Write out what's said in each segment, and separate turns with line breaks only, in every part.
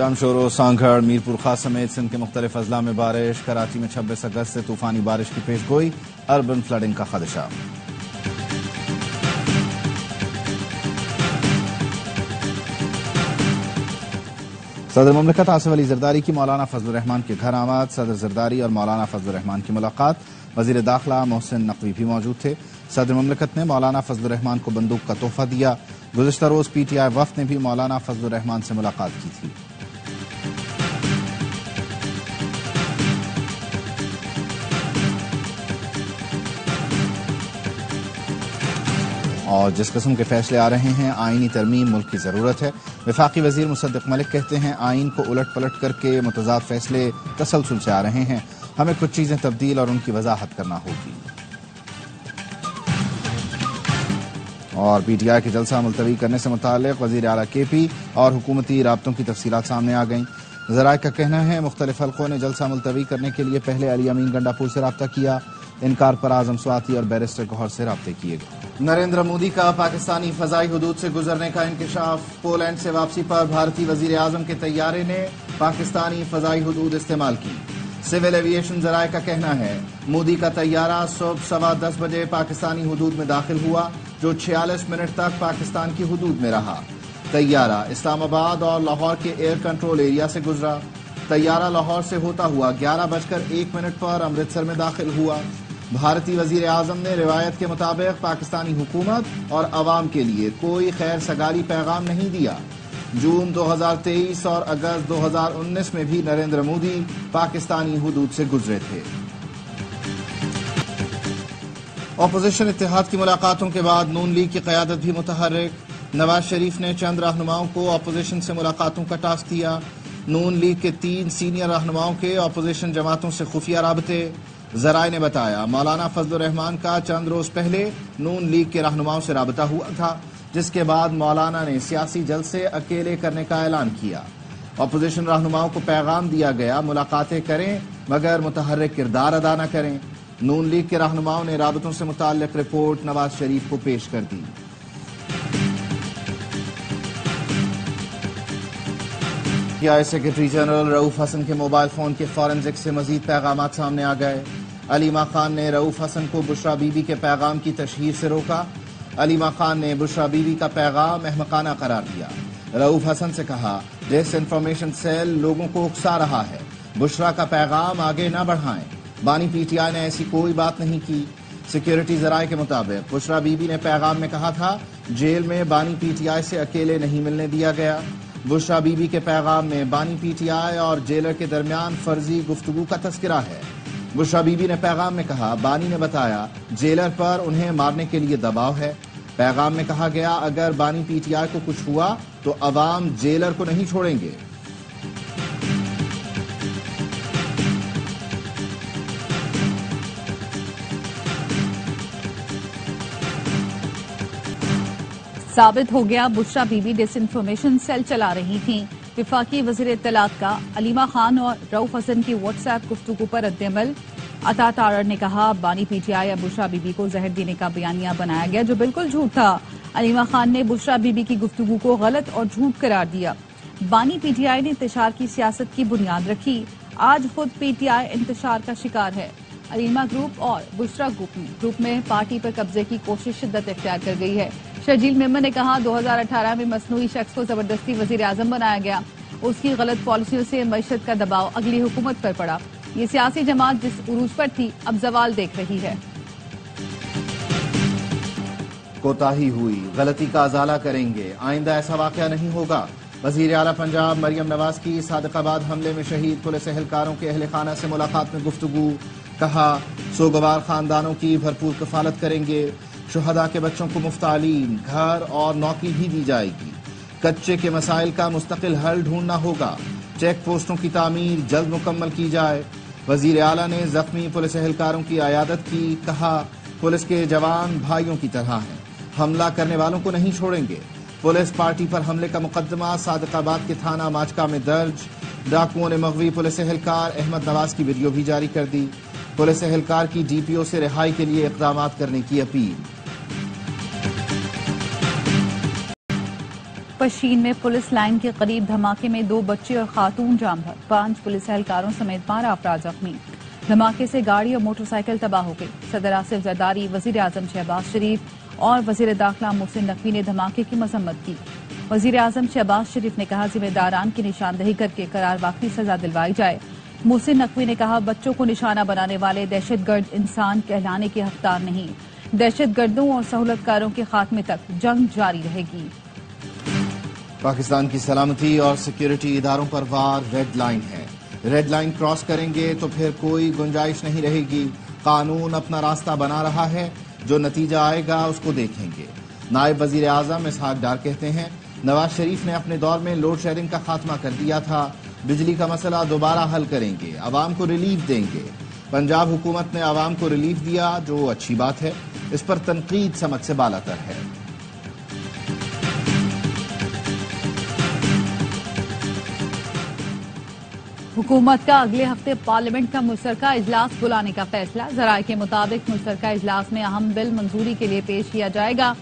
جامشورو، سانگھڑ، میرپور خاص سمیت سندھ کے مختلف اضلاع میں بارش۔ کراچی میں 26 اگست سے طوفانی بارش کی پیش گوئی، اربن فلڈنگ کا خدشہ۔ صدر مملکت آصف علی زرداری کی مولانا فضل الرحمان کے گھر آمد۔ صدر زرداری اور مولانا فضل الرحمان کی ملاقات، وزیر داخلہ محسن نقوی بھی موجود تھے۔ صدر مملکت نے مولانا فضل الرحمان کو بندوق کا تحفہ دیا۔ گزشتہ روز پی ٹی آئی وفد نے بھی مولانا فضل الرحمان سے ملاقات کی تھی۔ اور جس قسم کے فیصلے آ رہے ہیں، آئینی ترمیم ملک کی ضرورت ہے۔ وفاقی وزیر مصدق ملک کہتے ہیں آئین کو الٹ پلٹ کر کے متضاد فیصلے تسلسل سے آ رہے ہیں، ہمیں کچھ چیزیں تبدیل اور ان کی وضاحت کرنا ہوگی۔ اور پی ٹی آئی کے جلسہ ملتوی کرنے سے متعلق وزیر اعلیٰ کے پی اور حکومتی رابطوں کی تفصیلات سامنے آ گئیں۔ ذرائع کا کہنا ہے مختلف حلقوں نے جلسہ ملتوی کرنے کے لیے پہلے علی امین گنڈا پور سے رابطہ کیا، انکار پر اعظم سواتی اور بیرسٹر گوہر سے رابطے کیے گئے۔ نریندر مودی کا پاکستانی فضائی حدود سے گزرنے کا انکشاف۔ پولینڈ سے واپسی پر بھارتی وزیر اعظم کے طیارے نے پاکستانی فضائی حدود استعمال کی۔ سول ایویشن ذرائع کا کہنا ہے مودی کا طیارہ صبح 10:15 بجے پاکستانی حدود میں داخل ہوا، جو 46 منٹ تک پاکستان کی حدود میں رہا۔ طیارہ اسلام آباد اور لاہور کے ایئر کنٹرول ایریا سے گزرا۔ طیارہ لاہور سے ہوتا ہوا 11:01 پر امرتسر میں داخل ہوا۔ بھارتی وزیر اعظم نے روایت کے مطابق پاکستانی حکومت اور عوام کے لیے کوئی خیر سگالی پیغام نہیں دیا۔ جون 2023 اور اگست 2019 میں بھی نریندر مودی پاکستانی حدود سے گزرے تھے۔ اپوزیشن اتحاد کی ملاقاتوں کے بعد نون لیگ کی قیادت بھی متحرک۔ نواز شریف نے چند رہنماؤں کو اپوزیشن سے ملاقاتوں کا ٹاسک دیا۔ نون لیگ کے 3 سینئر رہنماؤں کے اپوزیشن جماعتوں سے خفیہ رابطے۔ ذرائع نے بتایا مولانا فضل الرحمان کا چند روز پہلے نون لیگ کے رہنماؤں سے رابطہ ہوا تھا، جس کے بعد مولانا نے سیاسی جلسے اکیلے کرنے کا اعلان کیا۔ اپوزیشن رہنماؤں کو پیغام دیا گیا ملاقاتیں کریں مگر متحرک کردار ادا نہ کریں۔ نون لیگ کے رہنماؤں نے رابطوں سے متعلق رپورٹ نواز شریف کو پیش کر دی۔ پی آئی سیکرٹری جنرل رؤوف حسن کے موبائل فون کے فورنزک سے مزید پیغامات سامنے آ گئے۔ علیمہ خان نے رؤوف حسن کو بشرا بی بی کے پیغام کی تشہیر سے روکا۔ علیمہ خان نے بشرا بی بی کا پیغام احمقانہ قرار دیا۔ رؤوف حسن سے کہا ڈس انفارمیشن سیل لوگوں کو اکسا رہا ہے، بشرا کا پیغام آگے نہ بڑھائیں۔ بانی پی ٹی آئی نے ایسی کوئی بات نہیں کی۔ سیکیورٹی ذرائع کے مطابق بشرا بی بی نے پیغام میں کہا تھا جیل میں بانی پی ٹی آئی سے اکیلے نہیں ملنے دیا گیا۔ بشرا بی بی کے پیغام میں بانی پی ٹی آئی اور جیلر کے درمیان فرضی گفتگو کا تذکرہ ہے۔ بشرا بی بی نے پیغام میں کہا بانی نے بتایا جیلر پر انہیں مارنے کے لیے دباؤ ہے۔ پیغام میں کہا گیا اگر بانی پی ٹی آئی کو کچھ ہوا تو عوام جیلر کو نہیں چھوڑیں گے۔
ثابت ہو گیا Bushra Bibi disinformation cell چلا رہی تھیں۔ وفاقی وزیر اطلاعات کا علیمہ خان اور رؤوف حسن کی واٹس ایپ گفتگو پر رد عمل۔ عطا تارڑ نے کہا بانی پی ٹی آئی یا بشرا بی بی کو زہر دینے کا بیانیہ بنایا گیا جو بالکل جھوٹ تھا۔ علیمہ خان نے بشرا بی بی کی گفتگو کو غلط اور جھوٹ قرار دیا۔ بانی پی ٹی آئی نے انتشار کی سیاست کی بنیاد رکھی، آج خود پی ٹی آئی انتشار کا شکار ہے۔ علیمہ گروپ اور بشرا گروپ میں پارٹی پر قبضے کی کوشش شدت اختیار کر گئی ہے۔ شرجیل میمن نے کہا 2018 میں مصنوعی شخص کو زبردستی وزیر اعظم بنایا گیا، اس کی غلط پالیسیوں سے معیشت کا دباؤ اگلی حکومت پر پڑا۔ یہ سیاسی جماعت جس عروج پر تھی اب زوال دیکھ رہی ہے۔
کوتاہی ہوئی، غلطی کا ازالہ کریں گے، آئندہ ایسا واقعہ نہیں ہوگا۔ وزیر اعلیٰ پنجاب مریم نواز کی صادق آباد حملے میں شہید پولیس اہلکاروں کے اہل خانہ سے ملاقات میں گفتگو۔ کہا سوگوار خاندانوں کی بھرپور کفالت کریں گے، شہداء کے بچوں کو مفت تعلیم، گھر اور نوکری بھی دی جائے گی۔ کچے کے مسائل کا مستقل حل ڈھونڈنا ہوگا، چیک پوسٹوں کی تعمیر جلد مکمل کی جائے۔ وزیر اعلیٰ نے زخمی پولیس اہلکاروں کی عیادت کی، کہا پولیس کے جوان بھائیوں کی طرح ہیں، حملہ کرنے والوں کو نہیں چھوڑیں گے۔ پولیس پارٹی پر حملے کا مقدمہ صادق آباد کے تھانہ ماچکا میں درج۔ ڈاکوؤں نے مغوی پولیس اہلکار احمد نواز کی ویڈیو بھی جاری کر دی۔ پولیس اہلکار کی ڈی پی او سے رہائی کے لیے اقدامات کرنے کی اپیل۔
پشین میں پولیس لائن کے قریب دھماکے میں 2 بچے اور خاتون جام بھر، 5 پولیس اہلکاروں سمیت 12 افراد زخمی۔ دھماکے سے گاڑی اور موٹر سائیکل تباہ ہو گئی۔ صدر آصف زرداری، وزیر اعظم شہباز شریف اور وزیر داخلہ محسن نقوی نے دھماکے کی مذمت کی۔ وزیر اعظم شہباز شریف نے کہا ذمہ داران کی نشاندہی کر کے قرار واقعی سزا دلوائی جائے۔ محسن نقوی نے کہا بچوں کو نشانہ بنانے والے دہشت گرد انسان کہلانے کے حقدار نہیں، دہشت گردوں اور سہولت کاروں کے خاتمے تک جنگ جاری رہے گی۔
پاکستان کی سلامتی اور سیکیورٹی اداروں پر وار ریڈ لائن ہے۔ ریڈ لائن کراس کریں گے تو پھر کوئی گنجائش نہیں رہے گی۔ قانون اپنا راستہ بنا رہا ہے، جو نتیجہ آئے گا اس کو دیکھیں گے۔ نائب وزیر اعظم اسحاق ڈار کہتے ہیں نواز شریف نے اپنے دور میں لوڈ شیڈنگ کا خاتمہ کر دیا تھا، بجلی کا مسئلہ دوبارہ حل کریں گے، عوام کو ریلیف دیں گے۔ پنجاب حکومت نے عوام کو ریلیف دیا، جو اچھی بات ہے، اس پر تنقید سمجھ سے بالاتر ہے۔
حکومت کا اگلے ہفتے پارلیمنٹ کا مشترکہ اجلاس بلانے کا فیصلہ، ذرائع کے مطابق مشترکہ اجلاس میں اہم بل منظوری کے لیے پیش کیا جائے گا۔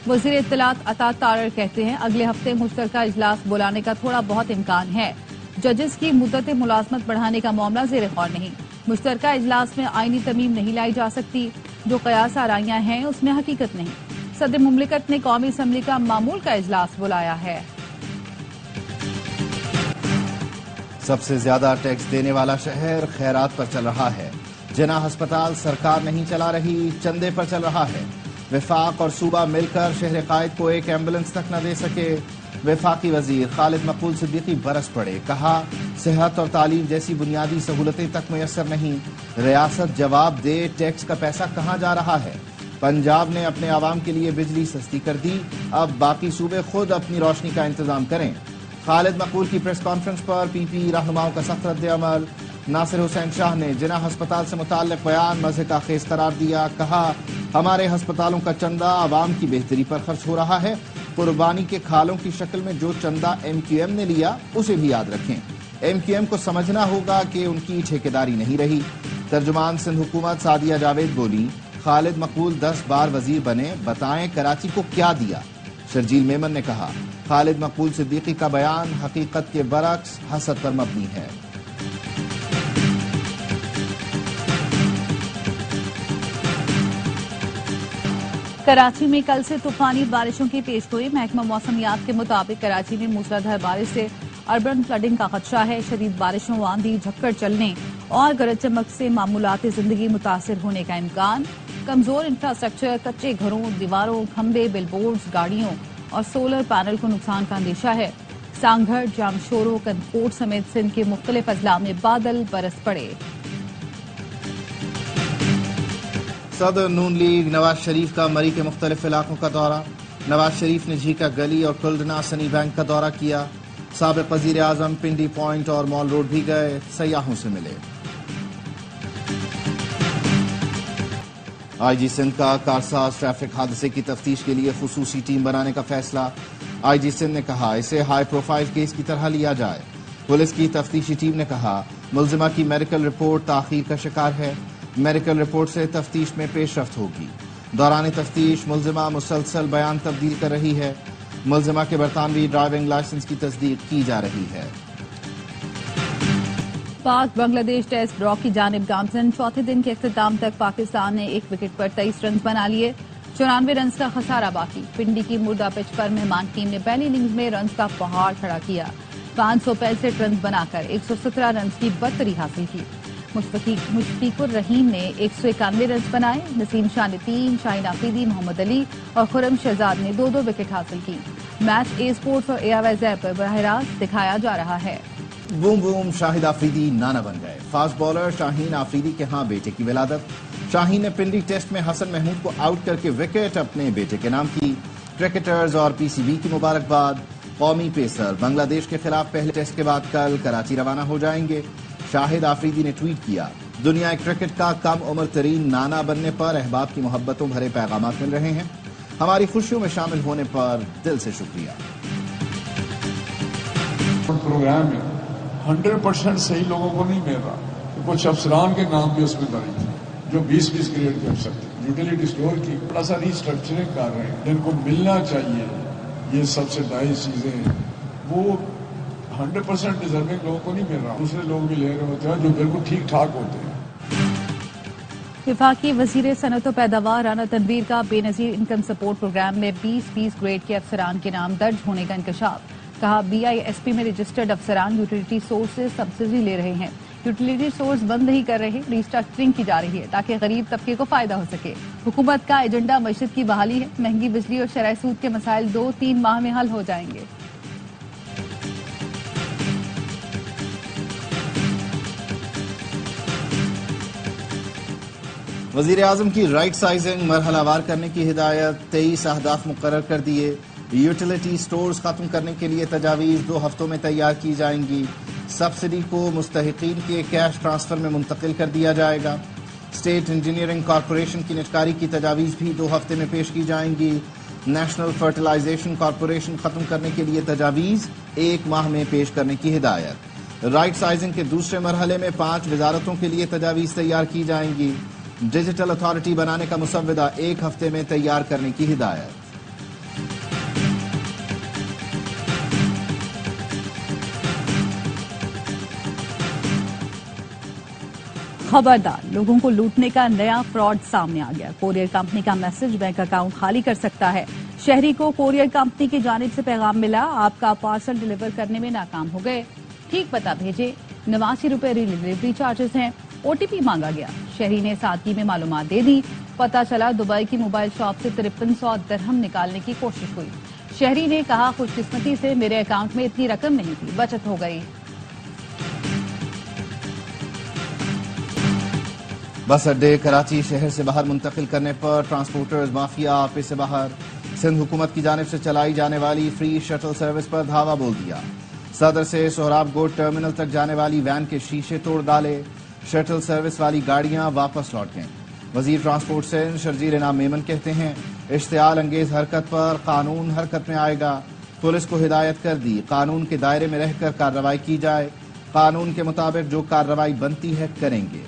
وزیر اطلاعات عطا تارڑ کہتے ہیں اگلے ہفتے مشترکہ اجلاس بلانے کا تھوڑا بہت امکان ہے۔ ججز کی مدت ملازمت بڑھانے کا معاملہ زیر غور نہیں۔ مشترکہ اجلاس میں آئینی ترمیم نہیں لائی جا سکتی، جو قیاس آرائیاں ہیں اس میں حقیقت نہیں۔ صدر مملکت نے قومی اسمبلی کا معمول کا اجلاس بلایا ہے۔
سب سے زیادہ ٹیکس دینے والا شہر خیرات پر چل رہا ہے۔ جناح ہسپتال سرکار نہیں چلا رہی، چندے پر چل رہا ہے۔ وفاق اور صوبہ مل کر شہر قائد کو ایک ایمبولینس تک نہ دے سکے۔ وفاقی وزیر خالد مقبول صدیقی برس پڑے، کہا صحت اور تعلیم جیسی بنیادی سہولتیں تک میسر نہیں، ریاست جواب دے ٹیکس کا پیسہ کہاں جا رہا ہے۔ پنجاب نے اپنے عوام کے لیے بجلی سستی کر دی، اب باقی صوبے خود اپنی روشنی کا انتظام کریں۔ خالد مقبول کی پریس کانفرنس پر پی پی رہنماؤں کا سخت رد عمل۔ ناصر حسین شاہ نے جناح ہسپتال سے متعلق بیان مضحک کا خیز قرار دیا، کہا ہمارے ہسپتالوں کا چندہ عوام کی بہتری پر خرچ ہو رہا ہے، قربانی کے کھالوں کی شکل میں جو چندہ ایم کیو ایم نے لیا اسے بھی یاد رکھیں۔ ایم کیو ایم کو سمجھنا ہوگا کہ ان کی ٹھیکیداری نہیں رہی۔ ترجمان سندھ حکومت سعدیہ جاوید بولی خالد مقبول 10 بار وزیر بنے، بتائیں کراچی کو کیا دیا۔ شرجیل میمن نے کہا خالد مقبول صدیقی کا بیان حقیقت کے برعکس حسد پر مبنی ہے۔
کراچی میں کل سے طوفانی بارشوں کی پیشگوئی، محکمہ موسمیات کے مطابق کراچی میں موسلادھار بارش سے اربن فلڈنگ کا خدشہ ہے۔ شدید بارشوں، آندھی، جھکڑ چلنے اور گرج چمک سے معمولات زندگی متاثر ہونے کا امکان۔ کمزور انفراسٹرکچر، کچے گھروں، دیواروں، کھمبے، بل بورڈز، گاڑیوں اور سولر پینل کو نقصان کا اندیشہ ہے۔ سانگھڑ، جامشورو، کنکوٹ سمیت سندھ کے مختلف اضلاع میں بادل برس پڑے۔
صدر نون لیگ نواز شریف کا مری کے مختلف علاقوں کا دورہ۔ نواز شریف نے جھیکا گلی اور کلڈنا سنی بینک کا دورہ کیا۔ سابق وزیر اعظم پنڈی پوائنٹ اور مال روڈ بھی گئے، سیاحوں سے ملے۔ آئی جی سندھ کا کارساز ٹریفک حادثے کی تفتیش کے لیے خصوصی ٹیم بنانے کا فیصلہ۔ آئی جی سندھ نے کہا اسے ہائی پروفائل کیس کی طرح لیا جائے۔ پولیس کی تفتیشی ٹیم نے کہا ملزمہ کی میڈیکل رپورٹ تاخیر کا شکار ہے، میڈیکل رپورٹ سے تفتیش میں پیش رفت ہوگی۔ دوران تفتیش ملزمہ مسلسل بیان تبدیل کر رہی ہے۔ ملزمہ کے برطانوی ڈرائیونگ لائسنس کی تصدیق کی جا رہی ہے۔
پاک بنگلہ دیش ٹیسٹ ڈرا کی جانب گامزن، چوتھے دن کے اختتام تک پاکستان نے 1 وکٹ پر 23 رنز بنا لیے، 94 رنز کا خسارہ باقی۔ پنڈی کی مردہ پچ پر مہمان ٹیم نے پہلی اننگز میں رنز کا پہاڑ کھڑا کیا، 565 رنز بنا کر 117 رنز کی برتری حاصل کی۔ مشفیق الرحیم نے 191 رنز بنائے، نسیم شاہ نے 3، شاہین آفریدی، محمد علی اور خرم شہزاد نے 2 وکٹ حاصل کی۔ میچ اے اسپورٹس اور اے آئی وائی ایپ پر براہ راست دکھایا جا رہا ہے۔
بوم بوم، شاہد آفریدی نانا بن گئے۔ فاسٹ بالر شاہین آفریدی کے ہاں بیٹے کی ولادت۔ شاہین نے پنڈی ٹیسٹ میں حسن محمود کو آؤٹ کر کے وکٹ اپنے بیٹے کے نام کی۔ کرکٹرز اور پی سی بی کی مبارکباد۔ قومی پیسر بنگلہ دیش کے خلاف پہلے ٹیسٹ کے بعد کل کراچی روانہ ہو جائیں گے۔ شاہد آفریدی نے ٹویٹ کیا دنیا کرکٹ کا کم عمر ترین نانا بننے پر احباب کی محبتوں بھرے پیغامات مل رہے ہیں، ہماری خوشیوں میں شامل ہونے پر دل سے شکریہ۔
پروگرام میں 100% صحیح لوگوں کو نہیں مل رہا، کچھ افسران کے نام بھی اس میں بنے تھے جو 20 گریڈ کے افسر تھے۔ یوٹیلیٹی اسٹور کی بڑا سا ری اسٹرکچرنگ کر رہے ہیں، جن کو ملنا چاہیے یہ سبسڈائز چیزیں ہیں وہ 100% ڈیزرونگ لوگوں کو نہیں مل رہا، دوسرے لوگ بھی لے رہے ہوتے ہیں جو بالکل ٹھیک ٹھاک ہوتے ہیں۔
وفاقی وزیر صنعت و پیداوار رانا تنویر کا بے نظیر انکم سپورٹ پروگرام میں 20 گریڈ کے افسران کے نام درج ہونے کا انکشاف۔ کہا BISP میں رجسٹرڈ افسران یوٹیلیٹی سورس سے سبسڈی لے رہے ہیں، یوٹیلیٹی سورس بند نہیں کر رہے، ریسٹرکچرنگ کی جا رہی ہے تاکہ غریب طبقے کو فائدہ ہو سکے۔ حکومت کا ایجنڈا معیشت کی بحالی ہے، مہنگی بجلی اور شرح سود کے مسائل 2-3 ماہ میں حل ہو جائیں گے۔
وزیر اعظم کی رائٹ سائزنگ مرحلہ وار کرنے کی ہدایت، 23 اہداف مقرر کر دیے۔ یوٹیلیٹی سٹورز ختم کرنے کے لیے تجاویز 2 ہفتوں میں تیار کی جائیں گی۔ سبسڈی کو مستحقین کے کیش ٹرانسفر میں منتقل کر دیا جائے گا۔ اسٹیٹ انجینئرنگ کارپوریشن کی نجکاری کی تجاویز بھی 2 ہفتے میں پیش کی جائیں گی۔ نیشنل فرٹیلائزیشن کارپوریشن ختم کرنے کے لیے تجاویز 1 ماہ میں پیش کرنے کی ہدایت۔ رائٹ سائزنگ کے دوسرے مرحلے میں 5 وزارتوں کے لیے تجاویز تیار کی جائیں گی۔ ڈیجیٹل اتھارٹی بنانے کا مسودہ 1 ہفتے میں تیار کرنے کی ہدایت۔
خبردار، لوگوں کو لوٹنے کا نیا فراڈ سامنے آ گیا۔ کوریئر کمپنی کا میسج بینک اکاؤنٹ خالی کر سکتا ہے۔ شہری کو کوریئر کمپنی کی جانب سے پیغام ملا، آپ کا پارسل ڈیلیور کرنے میں ناکام ہو گئے، ٹھیک پتہ بھیجے، 89 روپے ڈیلیوری چارجز ہیں، OTP مانگا گیا۔ شہری نے سادگی میں معلومات دے دی، پتہ چلا دبئی کی موبائل شاپ سے 5300 درہم نکالنے کی کوشش ہوئی۔ شہری نے کہا خوش قسمتی سے میرے اکاؤنٹ میں اتنی رقم نہیں تھی، بچت ہو گئی۔
بس اڈے کراچی شہر سے باہر منتقل کرنے پر ٹرانسپورٹرز مافیا آپے سے باہر۔ سندھ حکومت کی جانب سے چلائی جانے والی فری شٹل سروس پر دھاوا بول دیا۔ صدر سے سہراب گوٹ ٹرمینل تک جانے والی وین کے شیشے توڑ ڈالے۔ شٹل سروس والی گاڑیاں واپس لوٹ گئیں۔ وزیر ٹرانسپورٹ سندھ شرجیل انعام میمن کہتے ہیں اشتعال انگیز حرکت پر قانون حرکت میں آئے گا۔ پولیس کو ہدایت کر دی قانون کے دائرے میں رہ کر کارروائی کی جائے، قانون کے مطابق جو کارروائی بنتی ہے کریں گے۔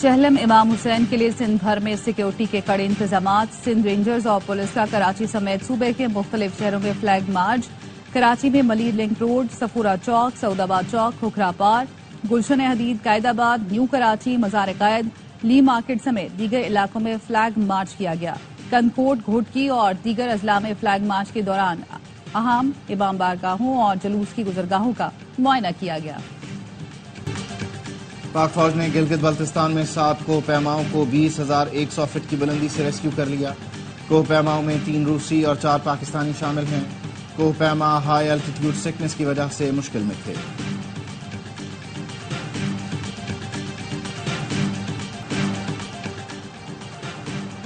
چہلم امام حسین کے لیے سندھ بھر میں سیکیورٹی کے کڑے انتظامات۔ سندھ رینجرز اور پولیس کا کراچی سمیت صوبے کے مختلف شہروں میں فلیگ مارچ۔ کراچی میں ملیر لنک روڈ، سفورہ چوک، سعود آباد چوک، کھوکھرا پار، گلشن حدید، قائد آباد، نیو کراچی، مزار قائد، لی مارکیٹ سمیت دیگر علاقوں میں فلیگ مارچ کیا گیا۔ کنکوٹ، گھوٹکی اور دیگر اضلاع میں فلیگ مارچ کے دوران اہم امام بارگاہوں اور جلوس کی گزرگاہوں کا معائنہ کیا گیا۔
پاک فوج نے گلگت بلتستان میں 7 کوہ پیماؤں کو 20,100 فٹ کی بلندی سے ریسکیو کر لیا۔ کوہ پیماؤں میں 3 روسی اور 4 پاکستانی شامل ہیں۔ کوہ پیما ہائی الٹیٹیوڈ سکنس کی وجہ سے مشکل میں تھے۔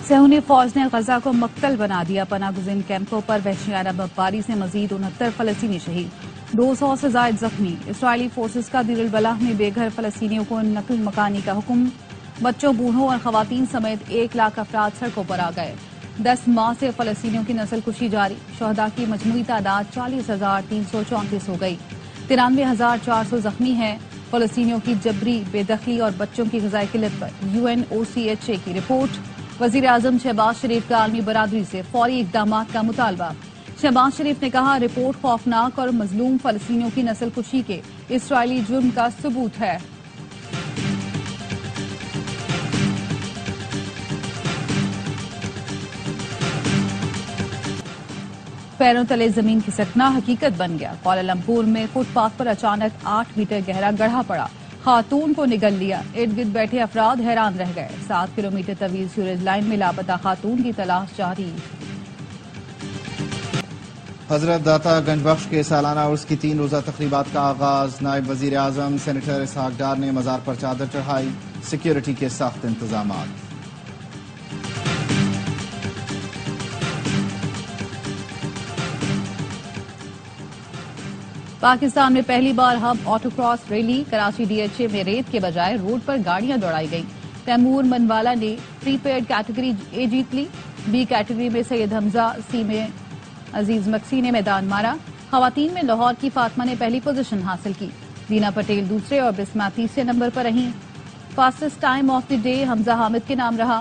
صہیونی فوج نے غزہ کو مقتل بنا دیا۔ پناہ گزین کیمپوں پر وحشیانہ بمباری سے مزید 69 فلسطینی شہید، 200 سے زائد زخمی۔ اسرائیلی فورسز کا دیر البلح میں بے گھر فلسطینیوں کو نقل مکانی کا حکم۔ بچوں، بوڑھوں اور خواتین سمیت 1 لاکھ افراد سڑکوں پر آ گئے۔ 10 ماہ سے فلسطینیوں کی نسل کشی جاری، شہداء کی مجموعی تعداد 40,334 ہو گئی، 93,400 زخمی ہیں۔ فلسطینیوں کی جبری بے دخلی اور بچوں کی غذائی قلت پر UNOCHA کی رپورٹ۔ وزیر اعظم شہباز شریف کا عالمی برادری سے فوری اقدامات کا مطالبہ۔ شہباز شریف نے کہا رپورٹ خوفناک اور مظلوم فلسطینیوں کی نسل کشی کے اسرائیلی جرم کا ثبوت ہے۔ پیروں تلے زمین کھسکنا حقیقت بن گیا۔ کوالالمپور میں فٹ پاتھ پر اچانک 8 میٹر گہرا گڑھا پڑا، خاتون کو نگل لیا، ارد گرد بیٹھے افراد حیران رہ گئے۔ 7 کلومیٹر طویل سیوریج لائن میں لاپتہ خاتون کی تلاش جاری۔
حضرت داتا گنج بخش کے سالانہ عرس کی 3 روزہ تقریبات کا آغاز۔ نائب وزیر اعظم سینیٹر اسحاق ڈار نے مزار پر چادر چڑھائی، سیکیورٹی کے سخت انتظامات۔
پاکستان میں پہلی بار hub auto cross rally, Karachi DHA میں ریت کے بجائے روڈ پر گاڑیاں دوڑائی گئیں۔ تیمور منوالا نے پری پیڈ کیٹیگری A جیت لی، B کیٹیگری میں سید حمزہ، C میں عزیز مکسی نے میدان مارا۔ خواتین میں لاہور کی فاطمہ نے پہلی پوزیشن حاصل کی، دینا پٹیل دوسرے اور بسما تیسرے نمبر پر رہیں۔ Fastest time of the day Hamza Hamid کے نام رہا۔